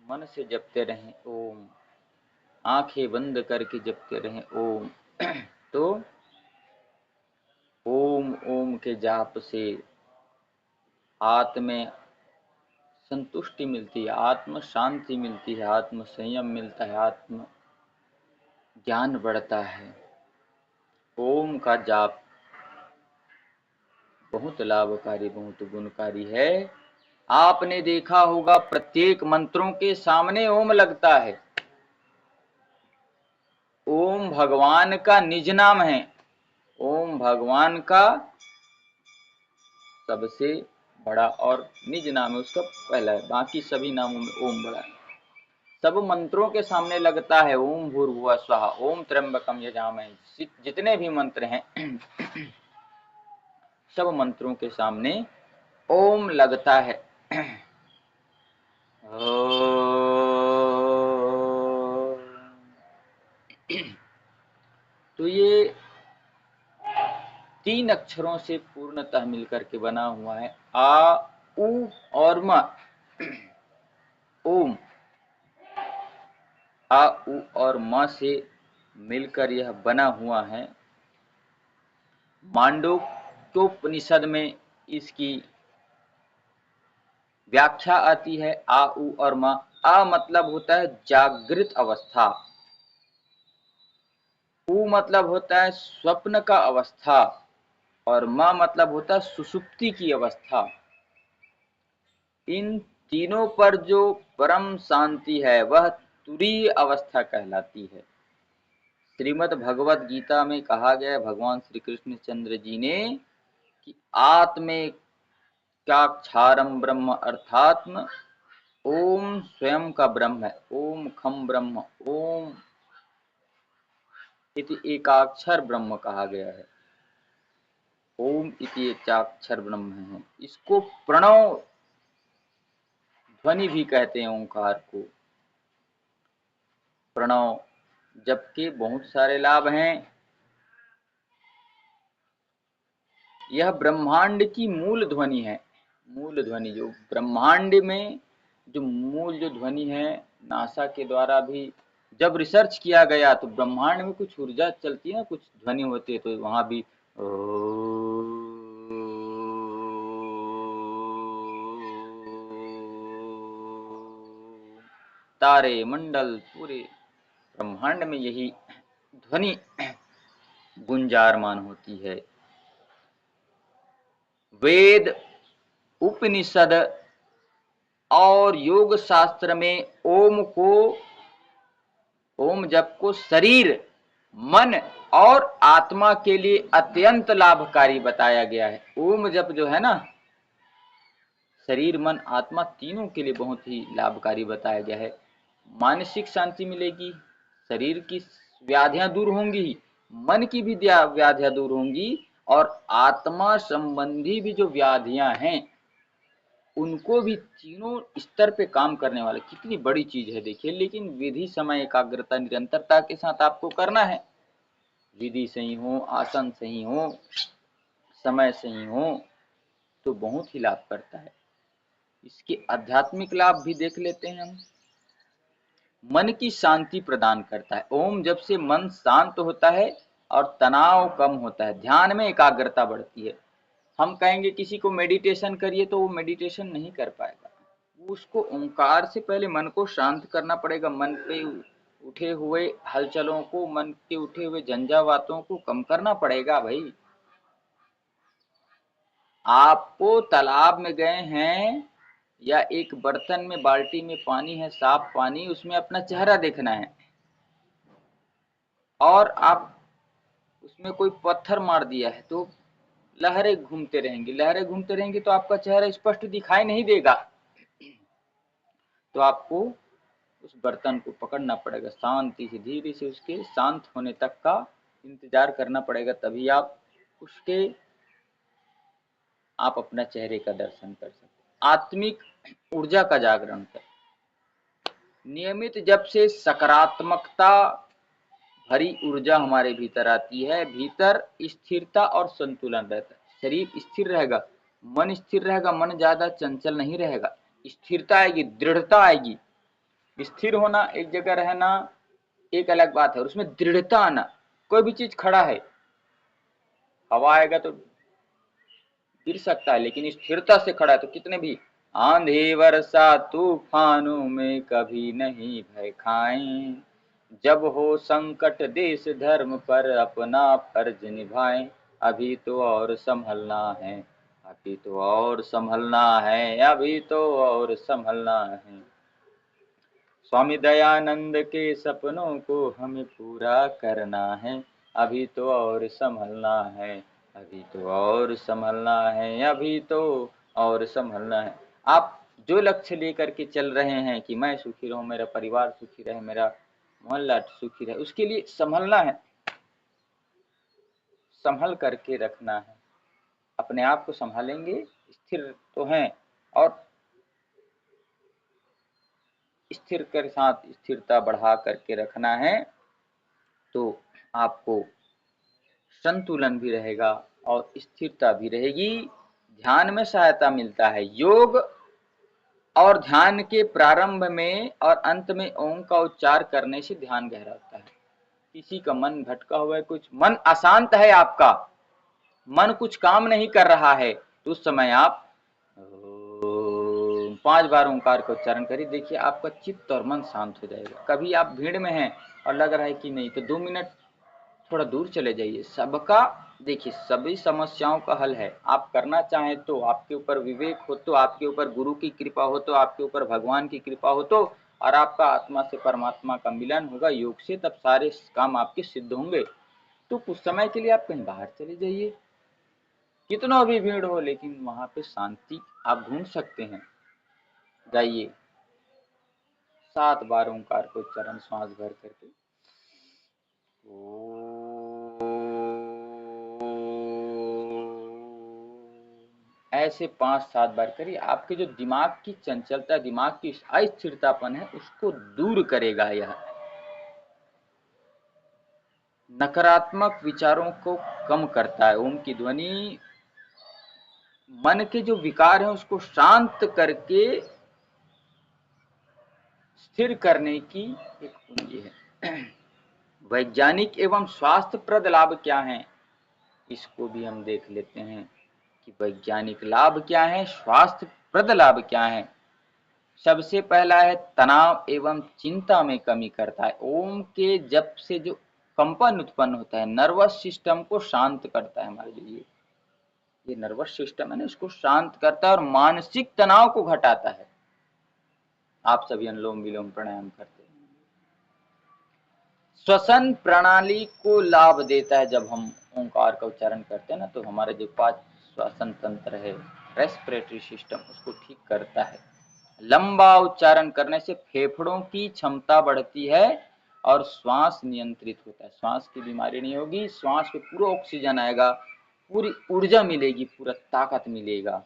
मन से जपते रहें ओम, आंखें बंद करके जपते रहें ओम। तो ओम ओम के जाप से आत्म में संतुष्टि मिलती है, आत्म शांति मिलती है, आत्म संयम मिलता है, आत्म ज्ञान बढ़ता है। ओम का जाप बहुत लाभकारी, बहुत गुणकारी है। आपने देखा होगा प्रत्येक मंत्रों के सामने ओम लगता है। ओम भगवान का निज नाम है। ओम भगवान का सबसे बड़ा और निज नाम है, उसका पहला है, बाकी सभी नामों में ओम बड़ा है। सब मंत्रों के सामने लगता है ओम भूर्भुवः स्वः, ओम त्र्यंबकम यजामहे, जितने भी मंत्र हैं सब मंत्रों के सामने ओम लगता है। तो ये 3 अक्षरों से पूर्णतः मिलकर के बना हुआ है, आ उ और म। ओम आ उ और म से मिलकर यह बना हुआ है। मांडूक्योपनिषद में इसकी व्याख्या आती है, आ उ और म। आ मतलब होता है जागृत अवस्था, उ मतलब होता है स्वप्न का अवस्था, और म मतलब होता है सुषुप्ति की अवस्था। इन तीनों पर जो परम शांति है वह तुरीय अवस्था कहलाती है। श्रीमद् भगवत गीता में कहा गया, भगवान श्री कृष्ण चंद्र जी ने, कि आत्मेत्याक्षारम ब्रह्म, अर्थात्म ओम स्वयं का ब्रह्म है। ओम खम ब्रह्म, ओम इति एकाक्षर ब्रह्म कहा गया है। ओम इति एकाक्षर ब्रह्म है। इसको प्रणव ध्वनि भी कहते हैं ओंकार को। प्रणव जप के बहुत सारे लाभ हैं। यह ब्रह्मांड की मूल ध्वनि है। मूल ध्वनि जो ब्रह्मांड में जो मूल जो ध्वनि है, नासा के द्वारा भी जब रिसर्च किया गया तो ब्रह्मांड में कुछ ऊर्जा चलती है, कुछ ध्वनि होती है, तो वहां भी तारे मंडल पूरे ब्रह्मांड में यही ध्वनि गुंजारमान होती है। वेद, उपनिषद और योग शास्त्र में ओम जप को शरीर, मन और आत्मा के लिए अत्यंत लाभकारी बताया गया है। ओम जप जो है ना, शरीर मन आत्मा तीनों के लिए बहुत ही लाभकारी बताया गया है। मानसिक शांति मिलेगी, शरीर की व्याधियां दूर होंगी, मन की भी व्याधियां दूर होंगी, और आत्मा संबंधी भी जो व्याधियां हैं उनको भी तीनों स्तर पे काम करने वाले, कितनी बड़ी चीज है देखिए। लेकिन विधि, समय, एकाग्रता, निरंतरता के साथ आपको करना है। विधि सही हो, आसन सही हो, समय सही हो, तो बहुत ही लाभ करता है। इसके आध्यात्मिक लाभ भी देख लेते हैं हम। मन की शांति प्रदान करता है। ओम जब से मन शांत होता है और तनाव कम होता है, ध्यान में एकाग्रता बढ़ती है। हम कहेंगे किसी को मेडिटेशन करिए तो वो मेडिटेशन नहीं कर पाएगा। उसको ओंकार से पहले मन को शांत करना पड़ेगा। मन पे उठे हुए हलचलों को, मन के उठे हुए झंझावातों को कम करना पड़ेगा भाई। आपको तालाब में गए हैं या एक बर्तन में, बाल्टी में पानी है, साफ पानी, उसमें अपना चेहरा देखना है, और आप उसमें कोई पत्थर मार दिया है तो लहरें घूमते रहेंगी, लहरें घूमते रहेंगी तो आपका चेहरा स्पष्ट दिखाई नहीं देगा। तो आपको उस बर्तन को पकड़ना पड़ेगा, शांति से, धीरे से उसके शांत होने तक का इंतजार करना पड़ेगा, तभी आप अपना चेहरे का दर्शन कर सकते। आत्मिक ऊर्जा का जागरण कर, नियमित जप से सकारात्मकता भरी ऊर्जा हमारे भीतर आती है। भीतर स्थिरता और संतुलन रहता है। शरीर स्थिर रहेगा, मन स्थिर रहेगा, मन ज्यादा चंचल नहीं रहेगा, स्थिरता आएगी, दृढ़ता आएगी। स्थिर होना, एक जगह रहना एक अलग बात है, और उसमें दृढ़ता आना। कोई भी चीज खड़ा है, हवा आएगा तो गिर सकता है, लेकिन स्थिरता से खड़ा है तो कितने भी आंधी वर्षा तूफानों में कभी नहीं भय खाएं। जब हो संकट देश धर्म पर अपना फर्ज निभाएं। अभी तो और संभलना है, अभी तो और संभलना है, अभी तो और संभलना है। स्वामी दयानंद के सपनों को हमें पूरा करना है। अभी तो और संभलना है, अभी तो और संभलना है, अभी तो और संभलना है। आप जो लक्ष्य लेकर के चल रहे हैं कि मैं सुखी रहूं, मेरा परिवार सुखी रहे, मेरा मोहल्ला सुखी रहे, उसके लिए संभलना है, संभल करके रखना है। अपने आप को संभालेंगे, स्थिर तो हैं, और स्थिर के साथ स्थिरता बढ़ा करके रखना है, तो आपको संतुलन भी रहेगा और स्थिरता भी रहेगी। ध्यान में सहायता मिलता है। योग और ध्यान के प्रारंभ में और अंत में ओम का उच्चार करने से ध्यान गहरा होता है। किसी का मन भटका हुआ है, कुछ मन अशांत है, आपका मन कुछ काम नहीं कर रहा है, तो उस समय आप 5 बार ओंकार का उच्चारण करिए, देखिए आपका चित्त और मन शांत हो जाएगा। कभी आप भीड़ में हैं और लग रहा है कि नहीं, तो 2 मिनट थोड़ा दूर चले जाइए। सबका देखिए, सभी समस्याओं का हल है। आप करना चाहें तो, आपके ऊपर विवेक हो तो, आपके ऊपर गुरु की कृपा हो तो, आपके ऊपर भगवान की कृपा हो तो, और आपका आत्मा से परमात्मा का मिलन होगा योग से, तब सारे काम आपके सिद्ध होंगे। तो कुछ समय के लिए आप कहीं बाहर चले जाइए, कितना भी भीड़ हो, लेकिन वहां पे शांति आप ढूंढ सकते हैं। जाइए, 7 बार ओंकार को उच्चारण श्वास भर करके ऐसे 5-7 बार करिए। आपके जो दिमाग की चंचलता, दिमाग की अस्थिरतापन है, उसको दूर करेगा। यह नकारात्मक विचारों को कम करता है। ओम की ध्वनि मन के जो विकार हैं उसको शांत करके स्थिर करने की एक कुंजी है। वैज्ञानिक एवं स्वास्थ्यप्रद लाभ क्या हैं, इसको भी हम देख लेते हैं कि वैज्ञानिक लाभ क्या है, स्वास्थ्यप्रद लाभ क्या है। सबसे पहला है तनाव एवं चिंता में कमी करता है। ओम के जप से जो कंपन उत्पन्न होता है, नर्वस सिस्टम को शांत करता है। हमारे जो ये नर्वस सिस्टम है ना, इसको शांत करता है और मानसिक तनाव को घटाता है। आप सभी अनुलोम विलोम प्राणायाम करते हैं, श्वसन प्रणाली को लाभ देता है। जब हम ओंकार का उच्चारण करते हैं ना, तो हमारे जो 5 श्वसन तंत्र है, रेस्पिरेटरी सिस्टम, उसको ठीक करता है। लंबा उच्चारण करने से फेफड़ों की क्षमता बढ़ती है और श्वास नियंत्रित होता है। श्वास की बीमारी नहीं होगी, श्वास पे पूरा ऑक्सीजन आएगा, पूरी ऊर्जा मिलेगी, पूरा ताकत मिलेगा।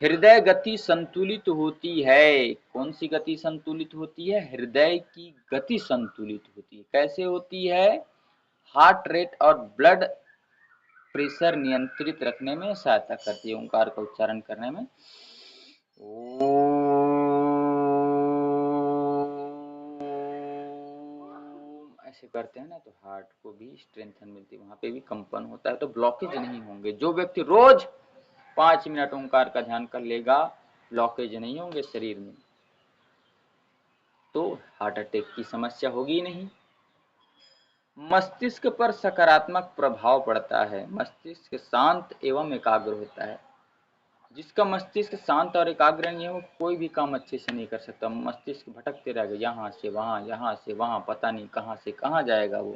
हृदय गति संतुलित होती है। कौन सी गति संतुलित होती है? हृदय की गति संतुलित होती है। कैसे होती है? हार्ट रेट और ब्लड प्रेशर नियंत्रित रखने में सहायता करती है ओंकार का उच्चारण करने में। ऐसे करते हैं ना, तो हार्ट को भी स्ट्रेंथन मिलती है, वहां पे भी कंपन होता है, तो ब्लॉकेज नहीं होंगे। जो व्यक्ति रोज 5 मिनट ओंकार का ध्यान कर लेगा, ब्लॉकेज नहीं होंगे शरीर में, तो हार्ट अटैक की समस्या होगी नहीं। मस्तिष्क पर सकारात्मक प्रभाव पड़ता है। मस्तिष्क शांत एवं एकाग्र होता है। जिसका मस्तिष्क शांत और एकाग्र नहीं है, वो कोई भी काम अच्छे से नहीं कर सकता। मस्तिष्क भटकते रहेगा, यहाँ से वहाँ, यहाँ से वहाँ, पता नहीं कहाँ से कहाँ जाएगा वो।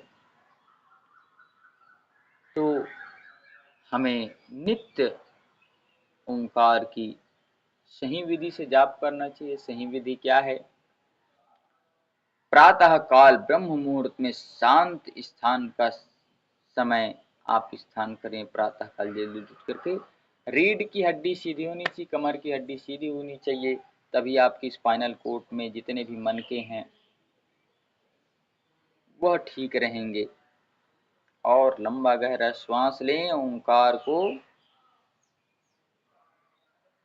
तो हमें नित्य ओंकार की सही विधि से जाप करना चाहिए। सही विधि क्या है? प्रातः काल ब्रह्म मुहूर्त में शांत स्थान का समय आप स्थान करें। प्रातः काल जल्दी उठ करके, रीढ़ की हड्डी सीधी होनी चाहिए, कमर की हड्डी सीधी होनी चाहिए, तभी आपकी स्पाइनल कोर्ड में जितने भी मनके हैं वह ठीक रहेंगे। और लंबा गहरा श्वास लें। ओंकार को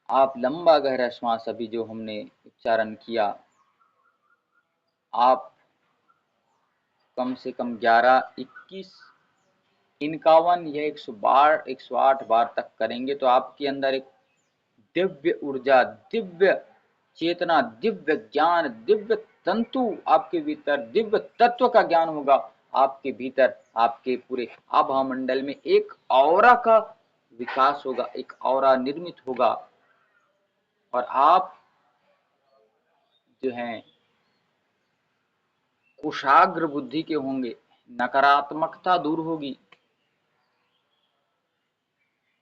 आप लंबा गहरा श्वास, अभी जो हमने उच्चारण किया, आप कम से कम 11, 21, 51 या 108 बार तक करेंगे तो आपके अंदर एक दिव्य ऊर्जा, दिव्य चेतना, दिव्य ज्ञान, दिव्य तंतु आपके भीतर, दिव्य तत्व का ज्ञान होगा आपके भीतर। आपके पूरे आभा मंडल में एक ऑरा का विकास होगा, एक ऑरा निर्मित होगा और आप जो हैं कुशाग्र बुद्धि के होंगे, नकारात्मकता दूर होगी।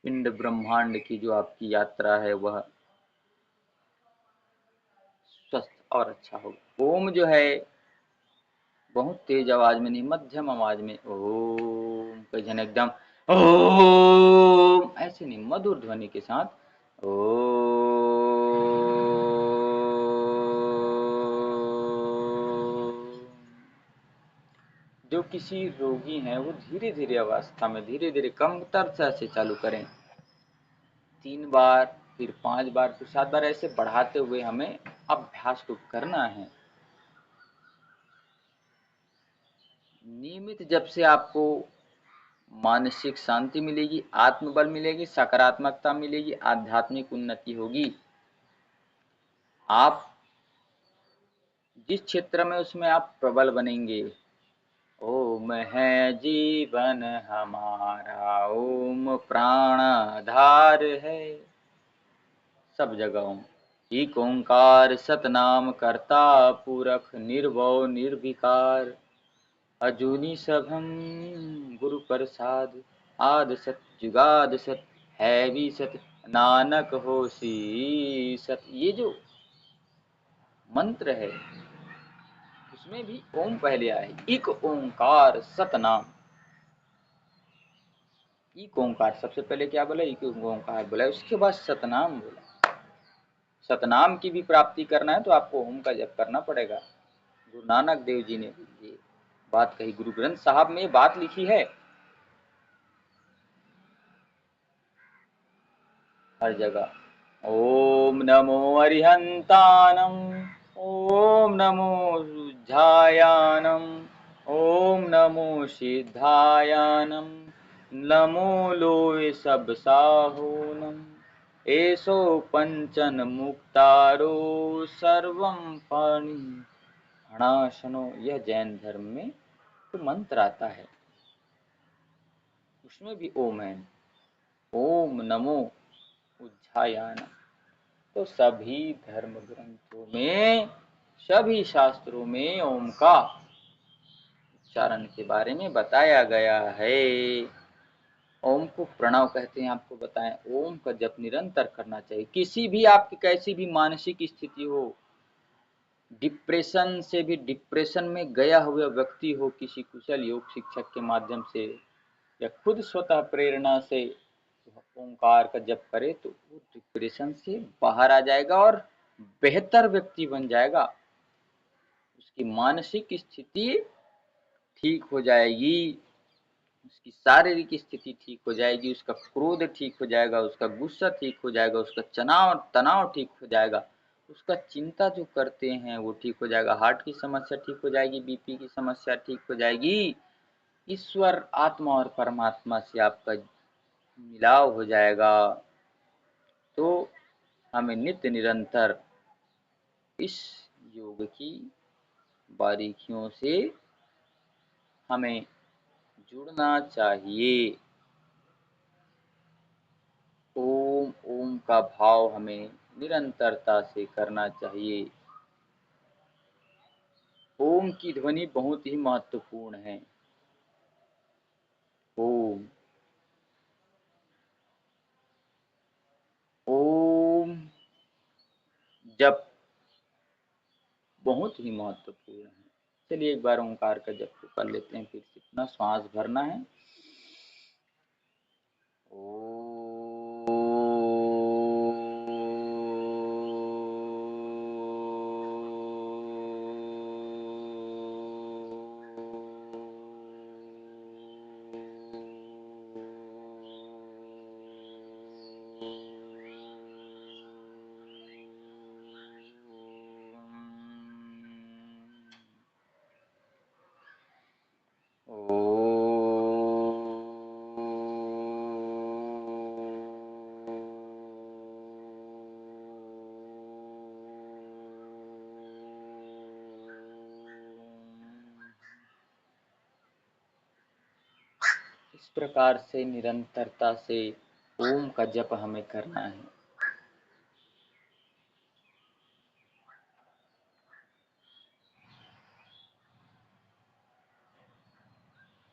पिंड ब्रह्मांड की जो आपकी यात्रा है वह स्वस्थ और अच्छा होगा। ओम जो है बहुत तेज आवाज में नहीं, मध्यम आवाज में ओम, कई जन एकदम ओम ऐसे नहीं, मधुर ध्वनि के साथ ओम। जो किसी रोगी हैं वो धीरे धीरे अवस्था में धीरे धीरे कमतरता से चालू करें, 3 बार, फिर 5 बार, फिर 7 बार, ऐसे बढ़ाते हुए हमें अभ्यास को करना है। नियमित जब से आपको मानसिक शांति मिलेगी, आत्मबल मिलेगी, सकारात्मकता मिलेगी, आध्यात्मिक उन्नति होगी। आप जिस क्षेत्र में उसमें आप प्रबल बनेंगे। ओम है जीवन हमारा, ओम प्राण आधार है, सब जगह ओम। एक ओंकार सतनाम करता पुरख, निर्भव निर्विकार, अजूनी सभम गुरु प्रसाद, आद सत जुगाद सत, है भी सत नानक होसी सत। ये जो मंत्र है उसमें भी ओम पहले आया है। एक ओंकार सतनाम, एक ओंकार सबसे पहले क्या बोला, एक ओंकार बोला, उसके बाद सतनाम बोला। सतनाम की भी प्राप्ति करना है तो आपको ओम का जप करना पड़ेगा। गुरु नानक देव जी ने ये बात कही, गुरु ग्रंथ साहब में ये बात लिखी है हर जगह। ओम नमो अरिहंतानम, ओम नमो उज्जायानम, ओम नमो सिद्धायानम, नमो लोय सब साहूनम, एसो पंचन मुक्तारो सर्वम पाणि हणाशनो। यह जैन धर्म में तो मंत्र आता है, उसमें भी ओम है। ओम नमो उज्जायान। तो सभी धर्म ग्रंथों में, सभी शास्त्रों में ओम का उच्चारण के बारे में बताया गया है। ओम को प्रणव कहते हैं, आपको बताएं। ओम का जप निरंतर करना चाहिए। किसी भी आपकी कैसी भी मानसिक स्थिति हो, डिप्रेशन से भी डिप्रेशन में गया हुआ व्यक्ति हो, किसी कुशल योग शिक्षक के माध्यम से या खुद स्वतः प्रेरणा से ओंकार का जप करे तो वो डिप्रेशन से बाहर आ जाएगा और बेहतर व्यक्ति बन जाएगा। उसकी मानसिक स्थिति ठीक हो जाएगी, उसकी शारीरिक स्थिति ठीक हो जाएगी, उसका क्रोध ठीक हो जाएगा, उसका गुस्सा ठीक हो जाएगा, उसका तनाव ठीक हो जाएगा, उसका चिंता जो करते हैं वो ठीक हो जाएगा, हार्ट की समस्या ठीक हो जाएगी, बीपी की समस्या ठीक हो जाएगी। ईश्वर आत्मा और परमात्मा से आपका मिलाव हो जाएगा। तो हमें नित्य निरंतर इस योग की बारीकियों से हमें जुड़ना चाहिए। ओम ओम का भाव हमें निरंतरता से करना चाहिए। ओम की ध्वनि बहुत ही महत्वपूर्ण है। ओम ओम जप बहुत ही महत्वपूर्ण है। चलिए एक बार ओंकार का जप कर लेते हैं, फिर से अपना श्वास भरना है। इस प्रकार से निरंतरता से ओम का जप हमें करना है।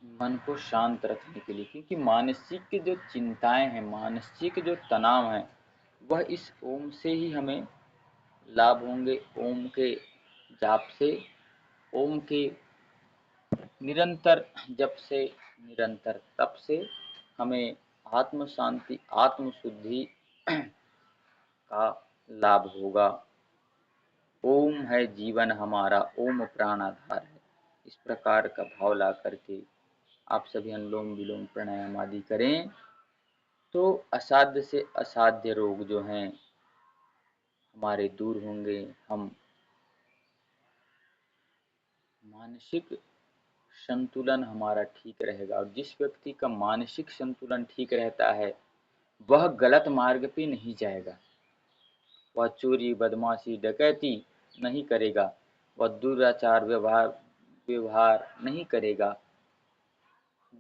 मन को शांत रखने के लिए, क्योंकि मानसिक जो चिंताएं हैं, मानसिक जो तनाव है, वह इस ओम से ही हमें लाभ होंगे। ओम के जाप से, ओम के निरंतर जप से, निरंतर तप से हमें आत्म शांति, आत्म शुद्धि का लाभ होगा। ओम है जीवन हमारा, ओम प्राणाधार है। इस प्रकार का भाव ला करके आप सभी अनुलोम विलोम प्राणायाम आदि करें तो असाध्य से असाध्य रोग जो हैं हमारे दूर होंगे। हम मानसिक संतुलन हमारा ठीक रहेगा, और जिस व्यक्ति का मानसिक संतुलन ठीक रहता है वह गलत मार्ग पे नहीं जाएगा। वह चोरी, बदमाशी, डकैती नहीं करेगा, वह दुराचार व्यवहार व्यवहार नहीं करेगा,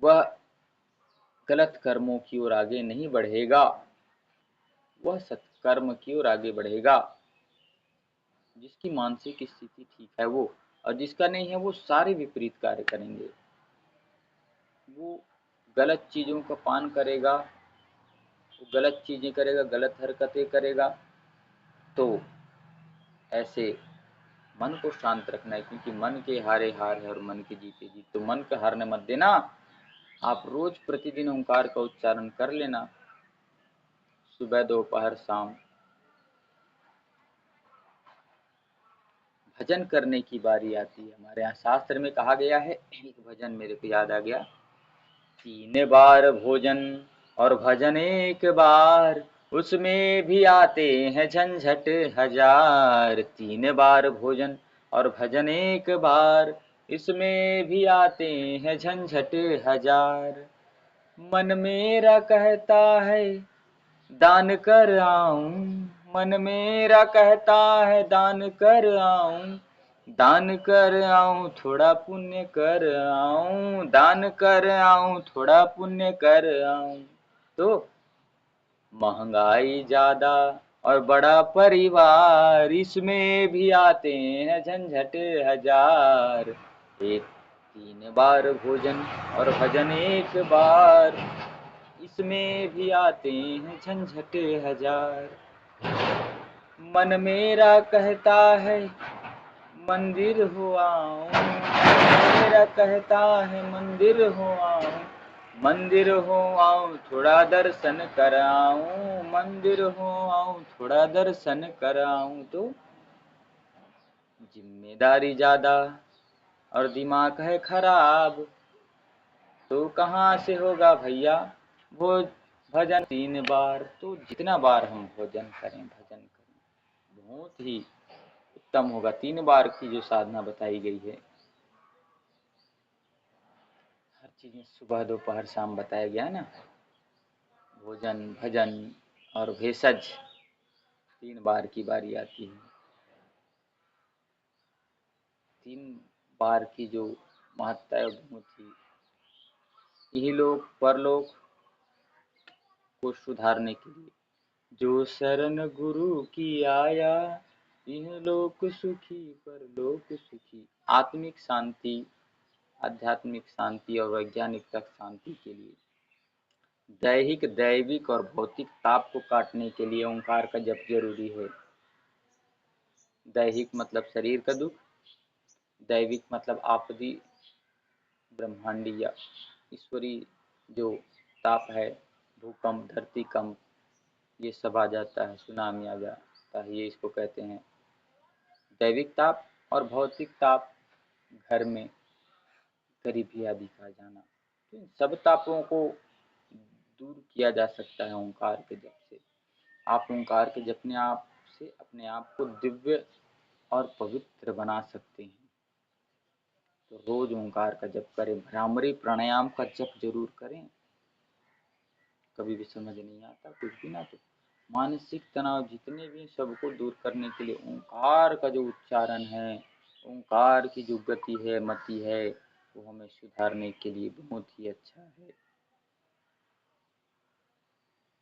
वह गलत कर्मों की ओर आगे नहीं बढ़ेगा, वह सत्कर्म की ओर आगे बढ़ेगा। जिसकी मानसिक स्थिति ठीक है वो, और जिसका नहीं है वो सारे विपरीत कार्य करेंगे। वो गलत चीज़ों का पान करेगा, वो गलत चीज़ें करेगा, गलत हरकतें करेगा। तो ऐसे मन को शांत रखना है, क्योंकि मन के हारे हार है और मन के जीते जीत। तो मन को हारने मत देना। आप रोज प्रतिदिन ओंकार का उच्चारण कर लेना, सुबह दोपहर शाम। भजन करने की बारी आती है। हमारे यहाँ शास्त्र में कहा गया है, एक भजन मेरे को याद आ गया, 3 बार भोजन और भजन एक बार, उसमें भी आते हैं झंझट हजार। 3 बार भोजन और भजन एक बार, इसमें भी आते हैं झंझट हजार। मन मेरा कहता है दान कर आऊं, मन मेरा कहता है दान कर आऊं, दान कर आऊं थोड़ा पुण्य कर आऊं, दान कर आऊं थोड़ा पुण्य कर आऊं। तो महंगाई ज्यादा और बड़ा परिवार, इसमें भी आते हैं झंझट हजार। एक 3 बार भोजन और भजन एक बार, इसमें भी आते हैं झंझट हजार। मन मेरा कहता है मंदिर हो आऊं, मेरा कहता है मंदिर हो आऊं, मंदिर हो आऊं थोड़ा दर्शन कर आऊं, मंदिर हो आऊं थोड़ा दर्शन कर आऊं। तो जिम्मेदारी ज्यादा और दिमाग है खराब, तो कहाँ से होगा भैया वो भजन 3 बार। तो जितना बार हम भोजन करें, भजन करें, बहुत ही उत्तम होगा। 3 बार की जो साधना बताई गई है, हर चीज में सुबह दोपहर शाम बताया गया है ना। भोजन, भजन और भेषज 3 बार की बारी आती है। 3 बार की जो महत्ता है बहुत ही, यही लोग परलोक को सुधारने के लिए, जो शरण गुरु की आया, यह लोक सुखी परलोक सुखी। आत्मिक शांति, आध्यात्मिक शांति और वैज्ञानिक तक शांति के लिए, दैहिक, दैविक और भौतिक ताप को काटने के लिए ओंकार का जप जरूरी है। दैहिक मतलब शरीर का दुख, दैविक मतलब आपदी, ब्रह्मांडी या ईश्वरी जो ताप है, भूकंप, धरती कंप, ये सब आ जाता है, सुनामी आ जाता है, ये इसको कहते हैं दैविक ताप। और भौतिक ताप, घर में गरीबी आदि का जाना। तो इन सब तापों को दूर किया जा सकता है ओंकार के जप से। आप ओंकार के जपने आप से अपने आप को दिव्य और पवित्र बना सकते हैं। तो रोज ओंकार का जप करें, भ्रामरी प्राणायाम का जप जरूर करें। कभी भी समझ नहीं आता कुछ भी ना, तो मानसिक तनाव जितने भी सबको दूर करने के लिए ओंकार का जो उच्चारण है, ओंकार की जो गति है, मति है, वो हमें सुधारने के लिए बहुत ही अच्छा है।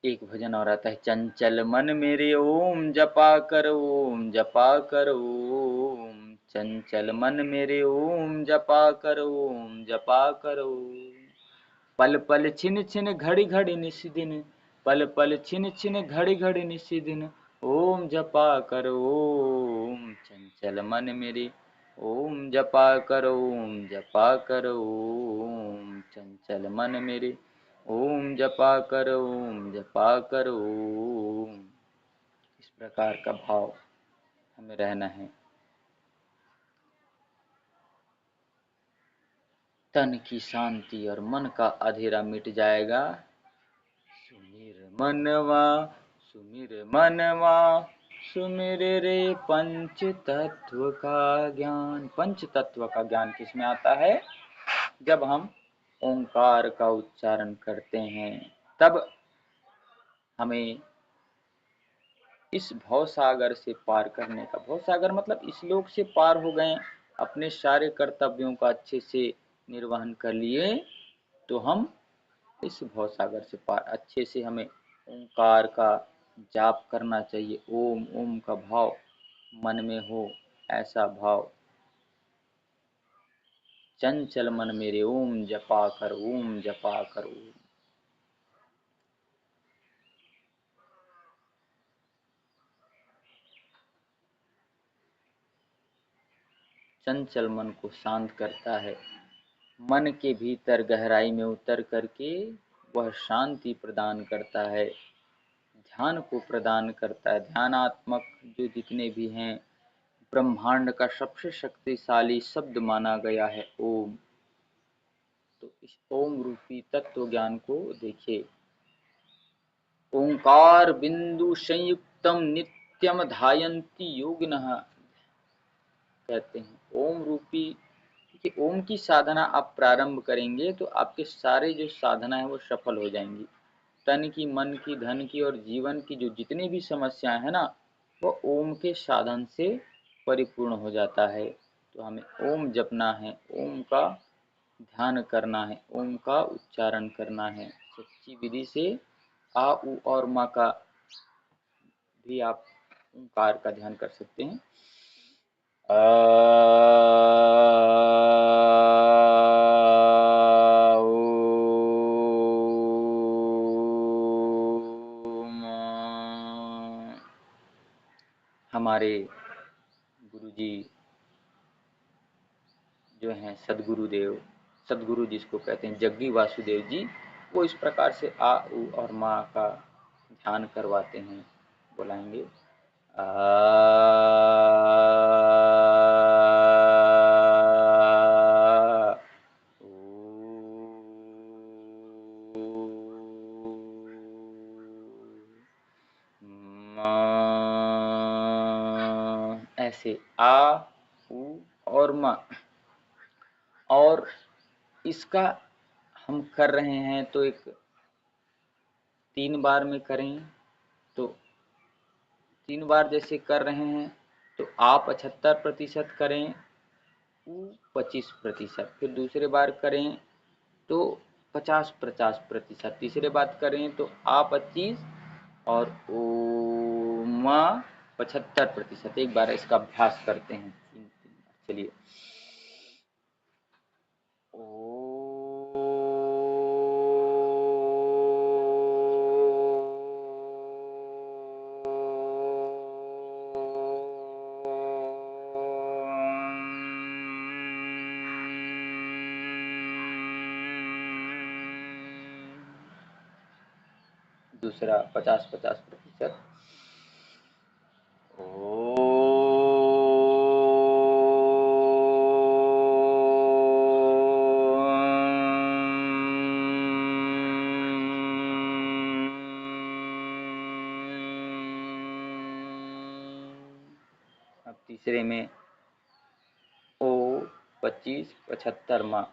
एक भजन और आता है, चंचल मन मेरे ओम जपा कर, ओम जपा कर ओम, चंचल मन मेरे ओम जपा कर, ओम जपा कर ओम, पल पल छिन छिन घड़ी घड़ी निस दिन, पल पल छिन छिन घड़ी घड़ी निस दिन, ओम जपा कर ओम, चंचल मन मेरे ओम जपा कर, ओम जपा कर ओम, चंचल मन मेरे ओम जपा कर, ओम जपा कर ओम। इस प्रकार का भाव हमें रहना है। तन की शांति और मन का अंधेरा मिट जाएगा। सुमिर मनवा, सुमिर मनवा, सुमिर रे पंच तत्व का ज्ञान। पंच तत्व का ज्ञान किसमें आता है? जब हम ओंकार का उच्चारण करते हैं, तब हमें इस भव सागर से पार करने का, भव सागर मतलब इस लोक से पार हो गए, अपने सारे कर्तव्यों का अच्छे से निर्वहन कर लिए, तो हम इस भव सागर से पार, अच्छे से हमें ओंकार का जाप करना चाहिए। ओम ओम का भाव मन में हो, ऐसा भाव, चंचल मन मेरे ओम जपा कर, ओम जपा कर ओम। चंचल मन को शांत करता है, मन के भीतर गहराई में उतर करके वह शांति प्रदान करता है, ध्यान को प्रदान करता है। ध्यानात्मक जो जितने भी हैं, ब्रह्मांड का सबसे शक्तिशाली शब्द माना गया है ओम। तो इस ओम रूपी तत्व ज्ञान को देखिए, ओंकार बिंदु संयुक्तम नित्यम ध्यायन्ति योगिनः, कहते हैं ओम रूपी कि ओम की साधना आप प्रारंभ करेंगे तो आपके सारे जो साधना है वो सफल हो जाएंगी। तन की, मन की, धन की और जीवन की जो जितनी भी समस्याएं हैं ना, वो ओम के साधन से परिपूर्ण हो जाता है। तो हमें ओम जपना है, ओम का ध्यान करना है, ओम का उच्चारण करना है सच्ची विधि से। आ उ और मा का भी आप ओंकार का ध्यान कर सकते हैं। हमारे गुरुजी जो हैं सदगुरुदेव, सदगुरु जिसको कहते हैं जग्गी वासुदेव जी, वो इस प्रकार से आ उ और माँ का ध्यान करवाते हैं। बुलाएंगे आ ऐसे आ उ और मा। और इसका हम कर रहे हैं तो एक 3 बार में करें, तो 3 बार जैसे कर रहे हैं तो आ 75% करें, उ 25%, फिर दूसरे बार करें तो 50-50%, तीसरे बार करें तो आ 25 और ओ मा 75%। एक बार इसका अभ्यास करते हैं 3 बार। चलिए दूसरा 50-50%। अब तीसरे में ओ 25-75 माँ।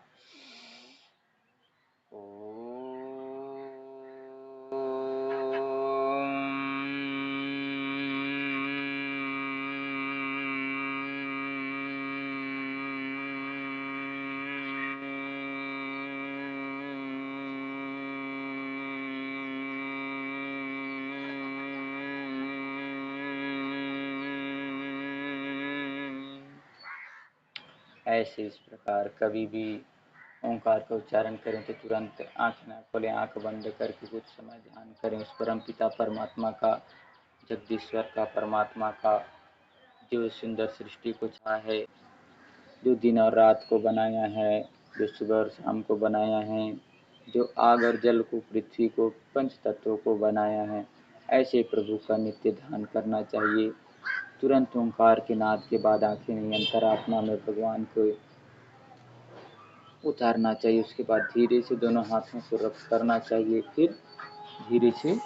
ऐसे इस प्रकार कभी भी ओंकार का उच्चारण करें तो तुरंत आँख ना खोलें, आँख बंद करके कुछ समय ध्यान करें उस परम पिता परमात्मा का, जगदीश्वर का, परमात्मा का, जो सुंदर सृष्टि को छाया है, जो दिन और रात को बनाया है, जो सुबह और शाम को बनाया है, जो आग और जल को, पृथ्वी को, पंच तत्वों को बनाया है, ऐसे प्रभु का नित्य ध्यान करना चाहिए। तुरंत ओंकार के नाद के बाद आंखें नहीं, अंतरात्मा में भगवान को उतारना चाहिए। उसके बाद धीरे से दोनों हाथों को रब करना चाहिए, फिर धीरे से